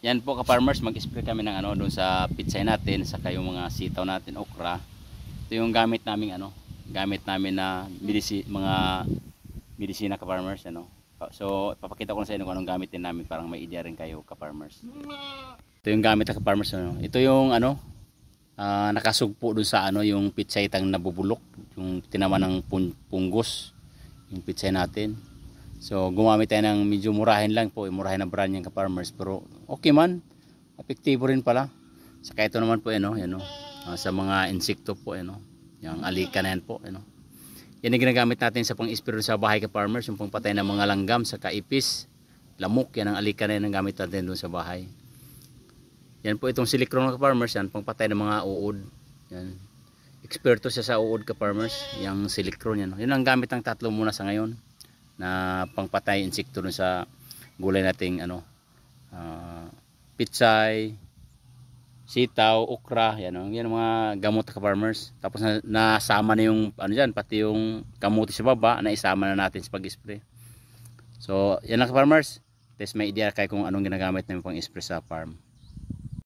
yan po ka-farmers, mag-spray kami ng ano doon sa pitsay natin, saka yung mga sitaw natin, okra. Ito yung gamit namin na mga medisina ka-farmers, ano. So papakita ko na sa inyo kung anong gamit din namin, parang may idea rin kayo ka-farmers. Ito yung gamit na ka-farmers, ano. Ito yung ano, nakasugpo doon sa ano, yung pitsay tang nabubulok, yung tinaman ng punggos, yung pitsay natin. So gumamit tayo ng medyo murahin lang po, murahin na brand yung ka-farmers, pero okay man, epektibo rin pala. Saka ito naman po sa mga insekto po, yung alika na yan po, yan yung ginagamit natin sa pang-spray sa bahay ka-farmers, yung pangpatay ng mga langgam, saka ipis, lamok, yan ang alika na yan ang gamit natin doon sa bahay. Yan po itong silicone ka-farmers, yan pangpatay ng mga uod. Yan, eksperto siya sa uod ka-farmers, yung silicone yan. Yun ang gamit ng tatlo muna sa ngayon na pangpatay insekto dun sa gulay nating pitsay, sitaw, okra, yan mga gamot ka-farmers. Tapos nasama na yung diyan, pati yung kamuti sa baba na isama na natin sa pag-spray. So yan lang ka-farmers, test may idea kayo kung anong ginagamit namin pang-spray sa farm.